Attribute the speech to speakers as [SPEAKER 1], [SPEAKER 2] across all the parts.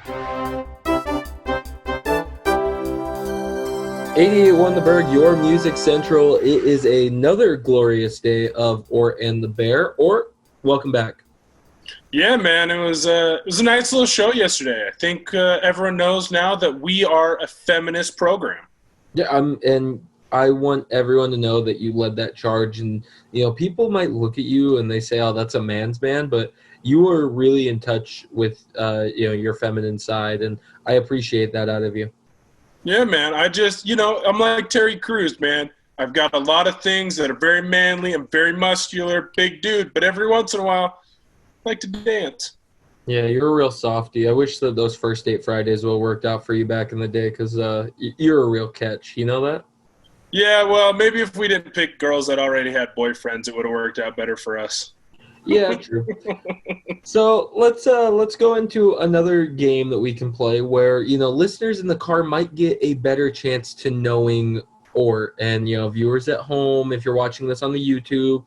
[SPEAKER 1] '88.1 The Burg, your music central. It is another glorious day of Ort and The Bear. Ort, welcome back.
[SPEAKER 2] Yeah, man, it was a nice little show yesterday. I think everyone knows now that we are a feminist program.
[SPEAKER 1] Yeah, and I want everyone to know that you led that charge. And people might look at you and they say, "Oh, that's a man's band," but you were really in touch with your feminine side, and I appreciate that out of you.
[SPEAKER 2] Yeah, man. I'm like Terry Crews, man. I've got a lot of things that are very manly. I'm very muscular, big dude, but every once in a while, I like to dance.
[SPEAKER 1] Yeah, you're a real softie. I wish that those first date Fridays would have worked out for you back in the day, because you're a real catch. You know that?
[SPEAKER 2] Yeah, well, maybe if we didn't pick girls that already had boyfriends, it would have worked out better for us.
[SPEAKER 1] Yeah, true. So let's go into another game that we can play where listeners in the car might get a better chance to knowing Ort, and viewers at home, if you're watching this on the YouTube,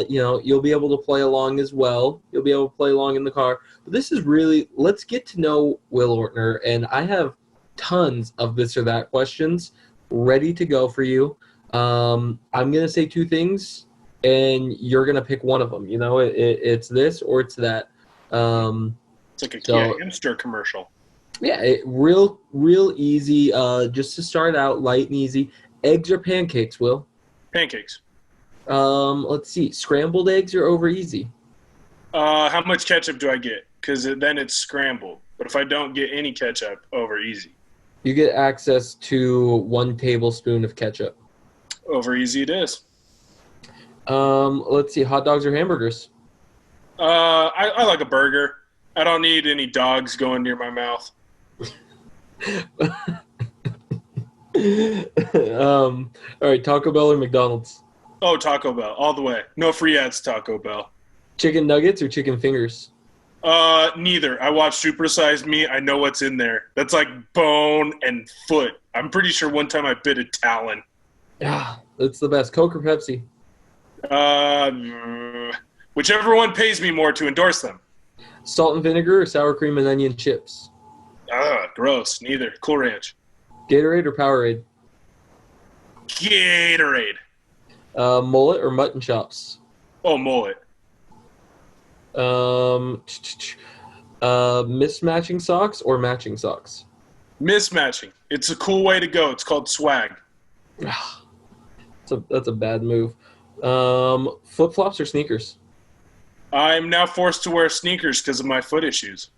[SPEAKER 1] you'll be able to play along as well. You'll be able to play along in the car. But this is really, let's get to know Will Ortner, and I have tons of this or that questions ready to go for you. I'm gonna say two things, and you're going to pick one of them. It's this or it's that.
[SPEAKER 2] It's like a hamster commercial.
[SPEAKER 1] Yeah, real easy. Just to start out, light and easy. Eggs or pancakes, Will?
[SPEAKER 2] Pancakes.
[SPEAKER 1] Let's see. Scrambled eggs or over easy?
[SPEAKER 2] How much ketchup do I get? Because then it's scrambled. But if I don't get any ketchup, over easy.
[SPEAKER 1] You get access to 1 tablespoon of ketchup.
[SPEAKER 2] Over easy it is.
[SPEAKER 1] Let's see, hot dogs or hamburgers?
[SPEAKER 2] I like a burger. I don't need any dogs going near my mouth.
[SPEAKER 1] All right, Taco Bell or McDonald's?
[SPEAKER 2] Oh, Taco Bell, all the way. No free ads, Taco Bell.
[SPEAKER 1] Chicken nuggets or chicken fingers?
[SPEAKER 2] Neither. I watch Super Size Me. I know what's in there. That's like bone and foot. I'm pretty sure one time I bit a talon.
[SPEAKER 1] Yeah, that's the best. Coke or Pepsi?
[SPEAKER 2] Whichever one pays me more to endorse them.
[SPEAKER 1] Salt and vinegar or sour cream and onion chips?
[SPEAKER 2] Gross. Neither. Cool Ranch.
[SPEAKER 1] Gatorade or Powerade?
[SPEAKER 2] Gatorade.
[SPEAKER 1] Mullet or mutton chops?
[SPEAKER 2] Oh, mullet.
[SPEAKER 1] Mismatching socks or matching socks?
[SPEAKER 2] Mismatching. It's a cool way to go. It's called swag.
[SPEAKER 1] That's a bad move. Flip-flops or sneakers?
[SPEAKER 2] I'm now forced to wear sneakers because of my foot issues.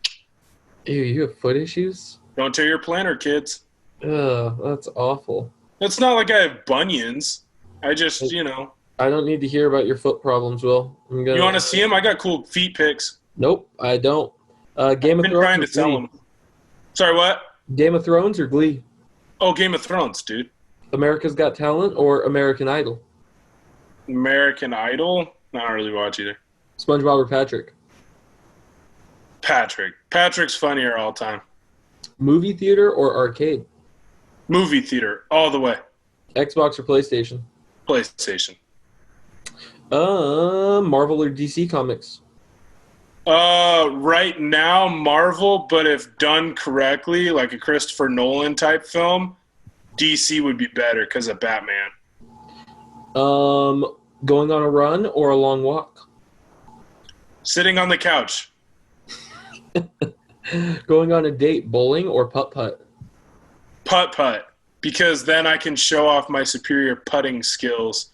[SPEAKER 1] Ew, you have foot issues?
[SPEAKER 2] Don't tear your plantar, kids.
[SPEAKER 1] Ugh, that's awful.
[SPEAKER 2] It's not like I have bunions. I just,
[SPEAKER 1] I don't need to hear about your foot problems, Will.
[SPEAKER 2] You want to see them? I got cool feet pics.
[SPEAKER 1] Nope, I don't. Game of Thrones.
[SPEAKER 2] Trying to sell them. Sorry, what?
[SPEAKER 1] Game of Thrones or Glee?
[SPEAKER 2] Oh, Game of Thrones, dude.
[SPEAKER 1] America's Got Talent or American Idol?
[SPEAKER 2] American Idol? I don't really watch either.
[SPEAKER 1] SpongeBob or Patrick?
[SPEAKER 2] Patrick. Patrick's funnier all time.
[SPEAKER 1] Movie theater or arcade?
[SPEAKER 2] Movie theater, all the way.
[SPEAKER 1] Xbox or PlayStation?
[SPEAKER 2] PlayStation.
[SPEAKER 1] Marvel or DC Comics?
[SPEAKER 2] Right now, Marvel, but if done correctly, like a Christopher Nolan type film, DC would be better because of Batman.
[SPEAKER 1] Going on a run or a long walk?
[SPEAKER 2] Sitting on the couch.
[SPEAKER 1] Going on a date, bowling or putt-putt?
[SPEAKER 2] Putt-putt, because then I can show off my superior putting skills.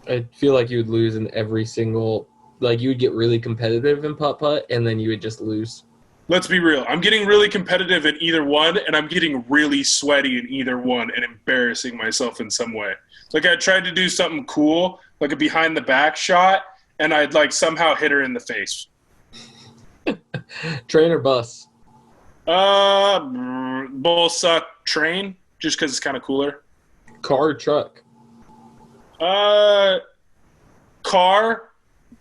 [SPEAKER 1] I feel like you would lose in every single... Like, you would get really competitive in putt-putt, and then you would just lose.
[SPEAKER 2] Let's be real. I'm getting really competitive in either one, and I'm getting really sweaty in either one and embarrassing myself in some way. Like, I tried to do something cool, like a behind-the-back shot, and I'd, somehow hit her in the face.
[SPEAKER 1] Train or bus?
[SPEAKER 2] Both suck. Train, just because it's kind of cooler.
[SPEAKER 1] Car or truck?
[SPEAKER 2] Car,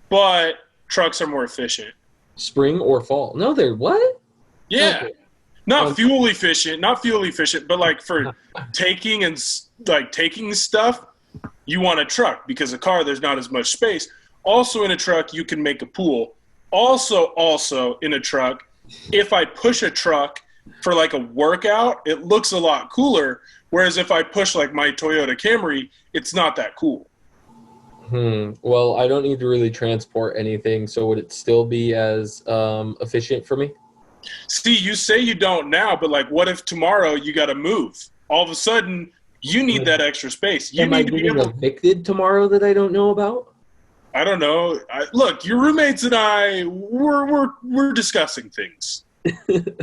[SPEAKER 2] but trucks are more efficient.
[SPEAKER 1] Spring or fall? No, they're what?
[SPEAKER 2] Yeah.
[SPEAKER 1] Okay.
[SPEAKER 2] Not fuel efficient, but for taking and taking stuff, you want a truck because a car, there's not as much space. Also in a truck, you can make a pool. Also in a truck, if I push a truck for like a workout, it looks a lot cooler. Whereas if I push like my Toyota Camry, it's not that cool.
[SPEAKER 1] Well, I don't need to really transport anything, so would it still be as efficient for me?
[SPEAKER 2] See, you say you don't now, but like, what if tomorrow you got to move? All of a sudden, you need that extra space. You
[SPEAKER 1] Am I
[SPEAKER 2] need to be
[SPEAKER 1] getting
[SPEAKER 2] able.
[SPEAKER 1] evicted tomorrow that I don't know about?
[SPEAKER 2] I don't know. Look, your roommates and I, we're discussing things.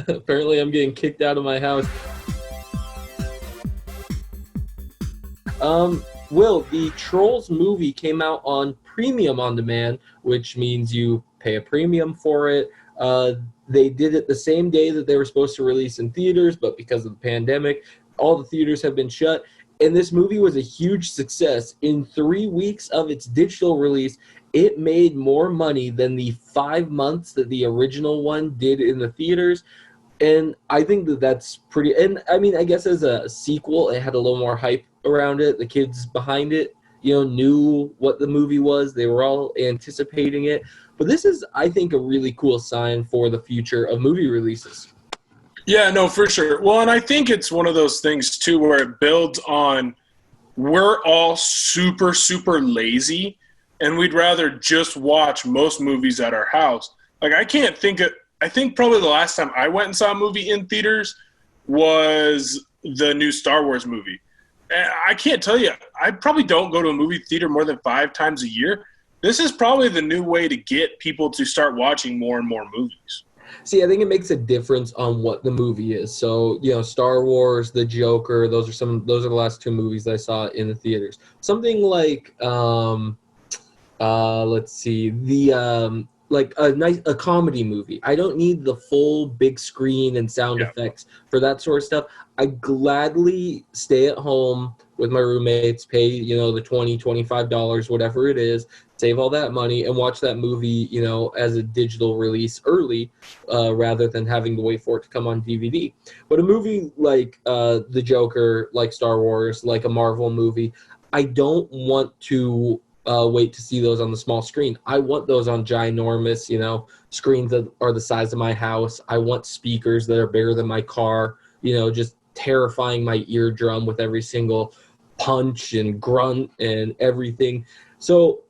[SPEAKER 1] Apparently, I'm getting kicked out of my house. Will, the Trolls movie came out on Premium on Demand, which means you pay a premium for it. They did it the same day that they were supposed to release in theaters, but because of the pandemic, all the theaters have been shut. And this movie was a huge success. In 3 weeks of its digital release, it made more money than the 5 months that the original one did in the theaters. And I think that that's pretty. And I mean, I guess as a sequel, it had a little more hype around it. The kids behind it, knew what the movie was. They were all anticipating it. But this is, I think, a really cool sign for the future of movie releases.
[SPEAKER 2] Yeah, no, for sure. Well, and I think it's one of those things, too, where it builds on we're all super, super lazy, and we'd rather just watch most movies at our house. Like, I think probably the last time I went and saw a movie in theaters was the new Star Wars movie. And I can't tell you, I probably don't go to a movie theater more than 5 times a year. This is probably the new way to get people to start watching more and more movies.
[SPEAKER 1] See, I think it makes a difference on what the movie is. So, Star Wars, The Joker, those are the last 2 movies I saw in the theaters. Something like, let's see, like a comedy movie. I don't need the full big screen and sound effects for that sort of stuff. I gladly stay at home with my roommates, pay, the $20, $25, whatever it is, save all that money and watch that movie, as a digital release early, rather than having to wait for it to come on DVD. But a movie like The Joker, like Star Wars, like a Marvel movie, I don't want to wait to see those on the small screen. I want those on ginormous, screens that are the size of my house. I want speakers that are bigger than my car, just terrifying my eardrum with every single punch and grunt and everything. So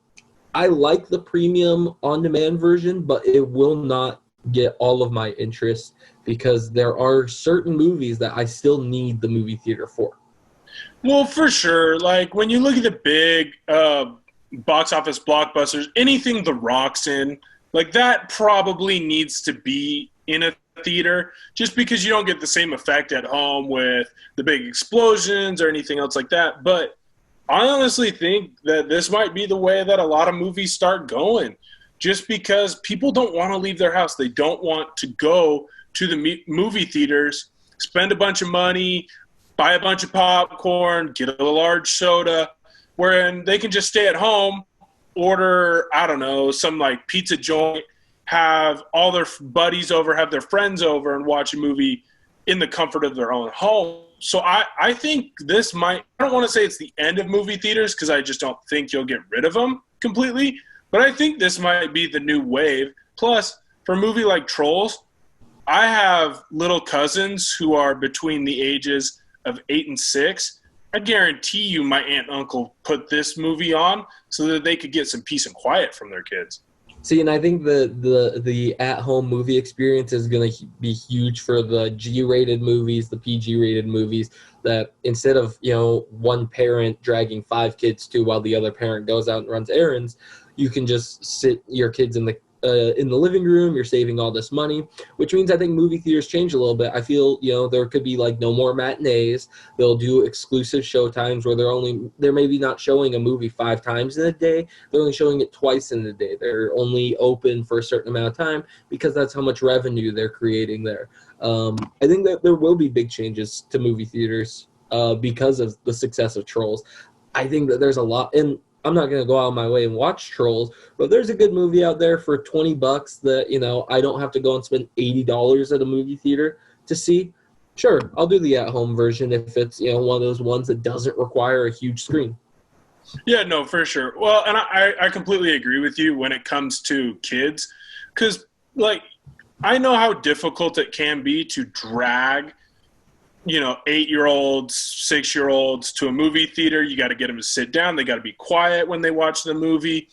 [SPEAKER 1] I like the premium on-demand version, but it will not get all of my interest because there are certain movies that I still need the movie theater for.
[SPEAKER 2] Well, for sure. Like, when you look at the big box office blockbusters, anything The Rock's in, like, that probably needs to be in a theater just because you don't get the same effect at home with the big explosions or anything else like that. But I honestly think that this might be the way that a lot of movies start going, just because people don't want to leave their house. They don't want to go to the movie theaters, spend a bunch of money, buy a bunch of popcorn, get a large soda, wherein they can just stay at home, order, I don't know, some like pizza joint, have all their buddies over, have their friends over, and watch a movie in the comfort of their own home. So I think this might, I don't want to say it's the end of movie theaters because I just don't think you'll get rid of them completely, but I think this might be the new wave. Plus, for a movie like Trolls, I have little cousins who are between the ages of 8 and 6. I guarantee you my aunt and uncle put this movie on so that they could get some peace and quiet from their kids.
[SPEAKER 1] See, and I think the at-home movie experience is going to be huge for the G-rated movies, the PG-rated movies, that instead of, one parent dragging 5 kids to while the other parent goes out and runs errands, you can just sit your kids in the living room. You're saving all this money, which means I think movie theaters change a little bit. I feel, there could be like no more matinees. They'll do exclusive showtimes where they're maybe not showing a movie 5 times in a day. They're only showing it twice in a day. They're only open for a certain amount of time because that's how much revenue they're creating there. I think that there will be big changes to movie theaters because of the success of Trolls. I think that there's a lot, and I'm not going to go out of my way and watch Trolls, but there's a good movie out there for $20 that, I don't have to go and spend $80 at a movie theater to see. Sure, I'll do the at-home version if it's, one of those ones that doesn't require a huge screen.
[SPEAKER 2] Yeah, no, for sure. Well, and I completely agree with you when it comes to kids because, like, I know how difficult it can be to drag, 8-year-olds, 6-year-olds to a movie theater. You got to get them to sit down. They got to be quiet when they watch the movie.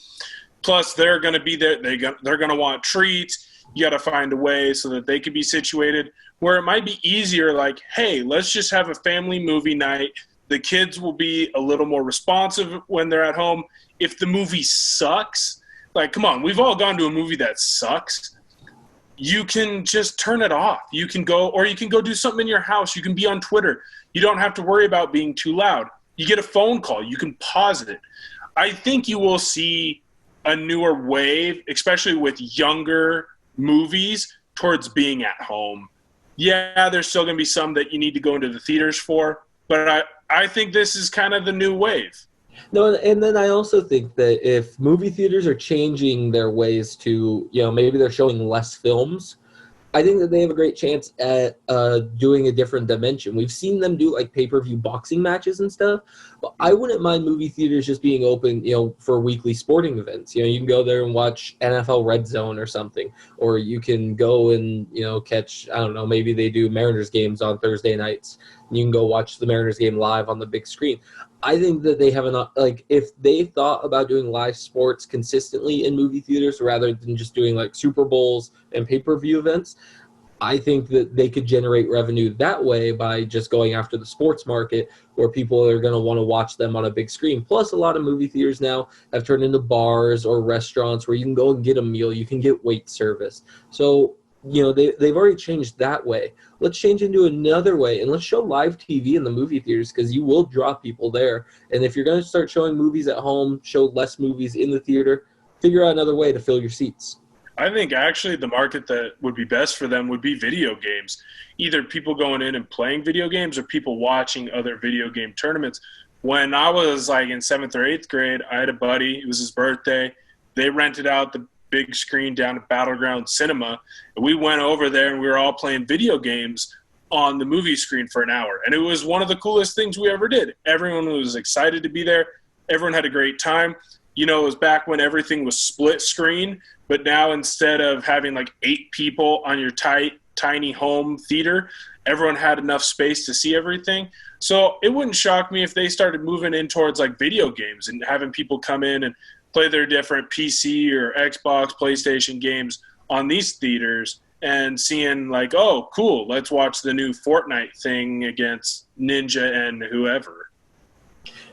[SPEAKER 2] Plus, they're going to be there. They're going to want treats. You got to find a way so that they can be situated. Where it might be easier, like, hey, let's just have a family movie night. The kids will be a little more responsive when they're at home. If the movie sucks, like, come on, we've all gone to a movie that sucks. You can just turn it off. You can go do something in your house. You can be on Twitter. You don't have to worry about being too loud. You get a phone call. You can pause it. I think you will see a newer wave, especially with younger movies, towards being at home. Yeah, there's still going to be some that you need to go into the theaters for, but I think this is kind of the new wave.
[SPEAKER 1] No, and then I also think that if movie theaters are changing their ways to, maybe they're showing less films, I think that they have a great chance at doing a different dimension. We've seen them do like pay-per-view boxing matches and stuff, but I wouldn't mind movie theaters just being open, for weekly sporting events. You can go there and watch NFL Red Zone or something, or you can go and, catch, I don't know, maybe they do Mariners games on Thursday nights. And you can go watch the Mariners game live on the big screen. I think that they have enough, like, if they thought about doing live sports consistently in movie theaters rather than just doing like Super Bowls and pay-per-view events, I think that they could generate revenue that way by just going after the sports market where people are going to want to watch them on a big screen. Plus, a lot of movie theaters now have turned into bars or restaurants where you can go and get a meal. You can get wait service. So, they've already changed that way. Let's change into another way, and let's show live TV in the movie theaters because you will draw people there. And if you're going to start showing movies at home, show less movies in the theater, figure out another way to fill your seats.
[SPEAKER 2] I think actually the market that would be best for them would be video games. Either people going in and playing video games or people watching other video game tournaments. When I was like in 7th or 8th grade, I had a buddy. It was his birthday. They rented out the big screen down at Battleground Cinema, and we went over there and we were all playing video games on the movie screen for an hour. And it was one of the coolest things we ever did. Everyone was excited to be there. Everyone had a great time. It was back when everything was split screen, but now instead of having like 8 people on your tiny home theater, everyone had enough space to see everything. So it wouldn't shock me if they started moving in towards like video games and having people come in and play their different PC or Xbox, PlayStation games on these theaters and seeing like, oh, cool, let's watch the new Fortnite thing against Ninja and whoever.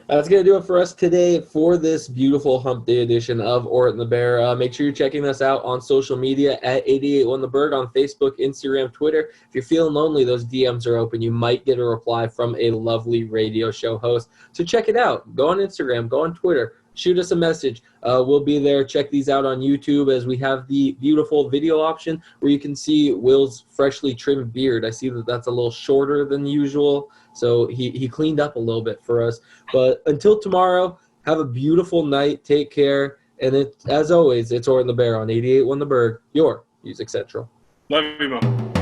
[SPEAKER 1] That's going to do it for us today for this beautiful Hump Day edition of Ort and the Bear. Make sure you're checking us out on social media at 881 The Burg on Facebook, Instagram, Twitter. If you're feeling lonely, those DMs are open. You might get a reply from a lovely radio show host. So check it out. Go on Instagram. Go on Twitter. Shoot us a message. We'll be there. Check these out on YouTube as we have the beautiful video option where you can see Will's freshly trimmed beard. I see that that's a little shorter than usual, so he cleaned up a little bit for us. But until tomorrow, have a beautiful night. Take care. And as always, it's Ort and the Bear on 88.1 The Burg, your Music Central.
[SPEAKER 2] Love you, Mom.